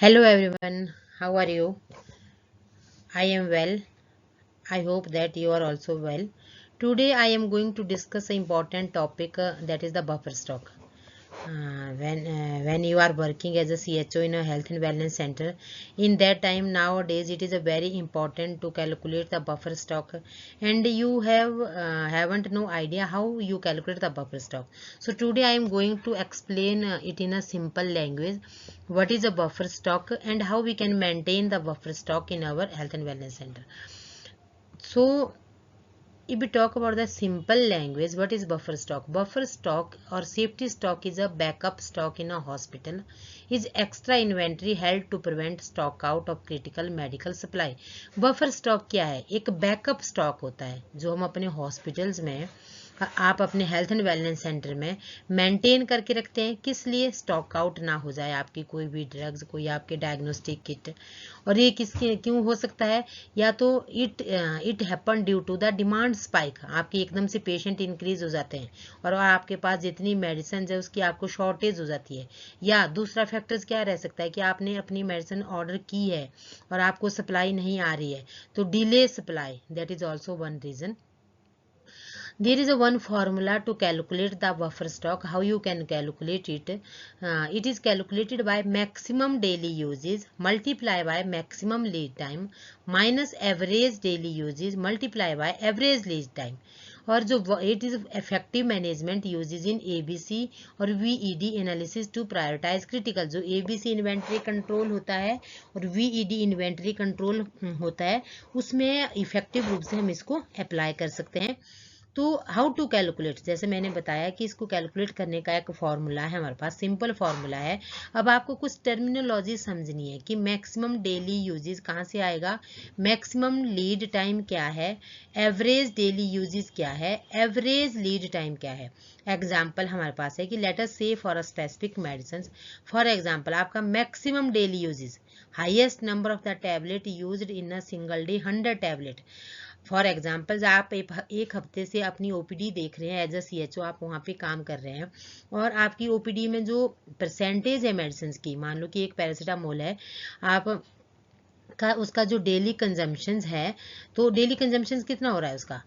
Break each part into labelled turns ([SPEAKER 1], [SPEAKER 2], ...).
[SPEAKER 1] Hello everyone, how are you? I am well. I hope that you are also well. Today I am going to discuss an important topic that is the buffer stock. When you are working as a CHO in a health and wellness center, in that time nowadays it is a very important to calculate the buffer stock, and you haven't no idea how you calculate the buffer stock. So today I am going to explain it in a simple language. What is a buffer stock and how we can maintain the buffer stock in our health and wellness center. So if we talk about the simple language, what is buffer stock? Buffer stock or safety stock is a backup stock in a hospital. Is extra inventory held to prevent stock out of critical medical supply. Buffer stock क्या है? एक backup stock होता है जो हम अपने hospitals में आप अपने हेल्थ एंड वेलनेस सेंटर में मेंटेन करके रखते हैं। किस लिए? स्टॉक आउट ना हो जाए आपकी कोई भी ड्रग्स, कोई आपके डायग्नोस्टिक किट। और ये किसके क्यों हो सकता है? या तो it happen due to the demand spike, आपके एकदम से पेशेंट इंक्रीज हो जाते हैं और आपके पास जितनी मेडिसिन है उसकी आपको शॉर्टेज हो जाती है। या दूसरा फैक्टर्स क्या रह सकता है कि आपने अपनी मेडिसिन ऑर्डर की है और आपको सप्लाई नहीं आ रही है, तो delay supply, that is also one reason. There is a one formula to calculate the buffer stock. How you can calculate it? It is calculated by maximum daily uses multiply by maximum lead time minus average daily uses multiply by average lead time. और जो it is effective management uses in ABC और VED analysis to prioritise critical. जो ABC inventory control होता है और वीईडी inventory control होता है, उसमें इफेक्टिव रूप से हम इसको अप्लाई कर सकते हैं. तो हाउ टू कैलकुलेट, जैसे मैंने बताया कि इसको कैलकुलेट करने का एक फॉर्मूला है हमारे पास, सिंपल फॉर्मूला है. अब आपको कुछ टर्मिनोलॉजी समझनी है कि मैक्सिमम डेली यूजेस कहाँ से आएगा, मैक्सिमम लीड टाइम क्या है, एवरेज डेली यूजेस क्या है, एवरेज लीड टाइम क्या है. एग्जाम्पल हमारे पास है कि let us say for a specific medicine. For example आपका maximum daily uses, highest number of the tablet used in a single day 100 tablet. For example आप एक हफ्ते से अपनी ओपीडी देख रहे हैं, एज अ सीएचओ आप वहाँ पे काम कर रहे हैं और आपकी ओपीडी में जो परसेंटेज है मेडिसिन की, मान लो कि एक पैरासीटामोल है, आप का उसका जो डेली कंजम्पशन है, तो डेली कंजम्पशन कितना हो रहा है उसका,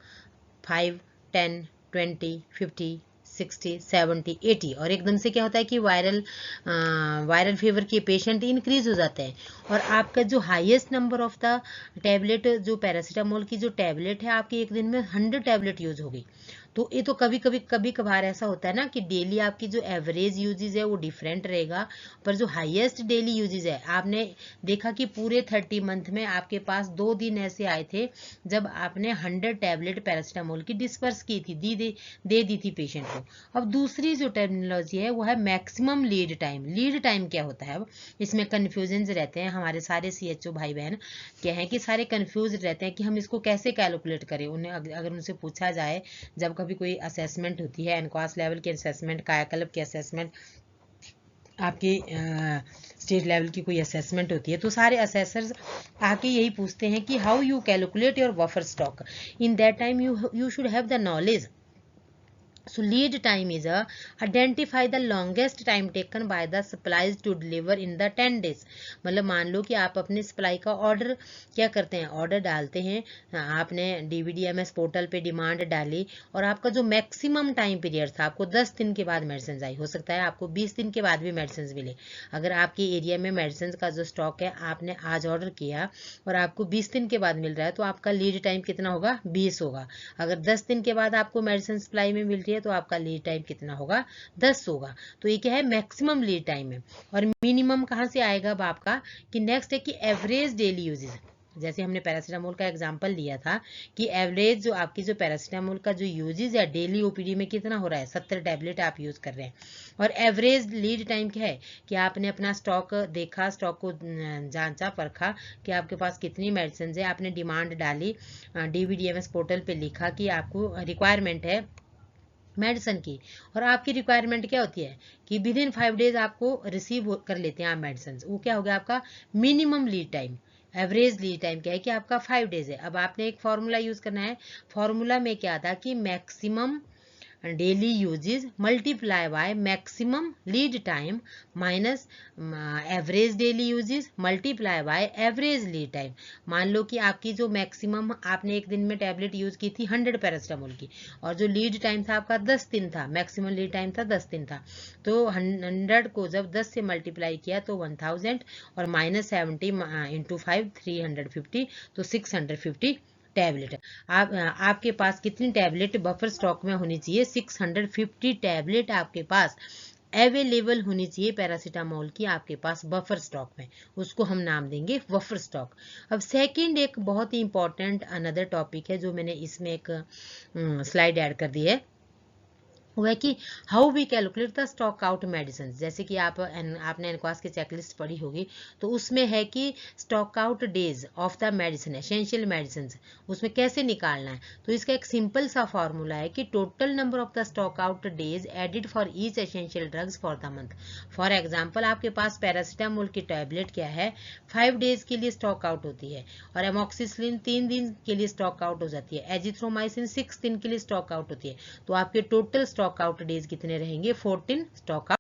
[SPEAKER 1] 5, 10, 20, 50, 60, 70, 80. और एकदम से क्या होता है कि वायरल फीवर के पेशेंट इंक्रीज हो जाते हैं और आपका जो highest number of the tablet, जो पैरासीटामोल की जो टैबलेट है, आपकी एक दिन में 100 टैबलेट यूज हो गई. तो ये तो कभी कभार ऐसा होता है ना कि डेली आपकी जो एवरेज यूजेज है वो डिफरेंट रहेगा, पर जो हाईएस्ट डेली यूजेज है, आपने देखा कि पूरे 30 मंथ में आपके पास 2 दिन ऐसे आए थे जब आपने 100 टैबलेट पैरासीटामोल की डिस्पर्स की थी, दे दी थी पेशेंट को. अब दूसरी जो टर्मिनोलॉजी है वो है maximum lead time. Lead time क्या होता है? अब इसमें कन्फ्यूजन रहते हैं हमारे सारे सीएचओ भाई बहन, क्या है कि सारे कन्फ्यूज रहते हैं कि हम इसको कैसे कैलकुलेट करें. उन्हें अगर उनसे पूछा जाए, जब कभी कोई असेसमेंट होती है, एनक्वास लेवल की असेसमेंट, कायाकल्प की असेसमेंट, आपकी स्टेट लेवल की कोई असेसमेंट होती है, तो सारे असेसर्स आके यही पूछते हैं कि how you calculate your buffer stock. In that time you should have the knowledge. So lead time is a identify the longest time taken by the supplies to deliver in the 10 days. मतलब मान लो कि आप अपने supply का order क्या करते हैं, ऑर्डर डालते हैं, आपने डीवीडीएमएस पोर्टल पे डिमांड डाली और आपका जो मैक्सिमम टाइम पीरियड था, आपको 10 दिन के बाद मेडिसिन आई, हो सकता है आपको 20 दिन के बाद भी मेडिसिन मिले. अगर आपके एरिया में मेडिसिन का जो स्टॉक है आपने आज ऑर्डर किया और आपको 20 दिन के बाद मिल रहा है, तो आपका लीड टाइम कितना होगा, 20 होगा. अगर 10 दिन के बाद आपको मेडिसिन सप्लाई में मिल रही है तो आपका लीड टाइम कितना होगा, 10 होगा. तो ये क्या है, मैक्सिमम लीड टाइम है. और मिनिमम कहाँ से आएगा अब आपका, कि नेक्स्ट है कि एवरेज डेली यूजेज. जैसे हमने पैरासीटामोल का एग्जांपल लिया था कि एवरेज जो आपकी जो पैरासीटामोल का जो यूजेज है डेली ओपीडी में कितना हो रहा है, 70 टैबलेट आप यूज कर रहे हैं. और एवरेज लीड टाइम क्या है कि आपने अपना स्टॉक देखा, स्टॉक को जांचा परखा कि आपके पास कितनी मेडिसिन है, आपने डिमांड डाली, डीवीडीएमएस पोर्टल पे लिखा कि आपको रिक्वायरमेंट है मेडिसिन की, और आपकी रिक्वायरमेंट क्या होती है कि विद इन 5 डेज आपको रिसीव कर लेते हैं आप मेडिसिन. वो क्या हो गया आपका minimum lead time. Average lead time क्या है कि आपका 5 डेज है. अब आपने एक फॉर्मूला यूज करना है. फॉर्मूला में क्या था कि maximum daily usage multiply by maximum lead time minus average daily usage multiply by average lead time. मान लो कि आपकी जो मैक्सिमम आपने एक दिन में टैबलेट यूज की थी 100 पैरासिटामोल की, और जो लीड टाइम था आपका 10 दिन था, मैक्सिमम लीड टाइम था 10 दिन था, तो 100 को जब 10 से मल्टीप्लाई किया तो 1000 और माइनस 70 इंटू 5 350, तो 650 टैबलेट। आपके पास कितनी टैबलेट बफर स्टॉक में होनी चाहिए? 650 टैबलेट आपके पास अवेलेबल होनी चाहिए पैरासीटामोल की आपके पास बफर स्टॉक में, उसको हम नाम देंगे बफर स्टॉक। अब सेकंड एक बहुत ही इंपॉर्टेंट अनदर टॉपिक है जो मैंने इसमें एक स्लाइड ऐड कर दी है, वो है कि how we calculate the stock out medicine. जैसे कि आपने एनक्वास की चेकलिस्ट पढ़ी होगी, तो उसमें है कि stock out days of the medicine, essential medicine, उसमें कैसे निकालना है। तो इसका एक सिंपल सा फॉर्मूला है कि total number of the stock out days added for each essential drugs for the month. For example आपके पास पैरासीटामोल की टैबलेट क्या है, 5 डेज के लिए स्टॉक आउट होती है, और एमोक्सिसिलिन 3 दिन के लिए स्टॉक आउट हो जाती है, एजिथ्रोमाइसिन 6 दिन के लिए स्टॉक आउट होती है। तो आपके टोटल स्टॉक आउट डेज कितने रहेंगे? 14 स्टॉक आउट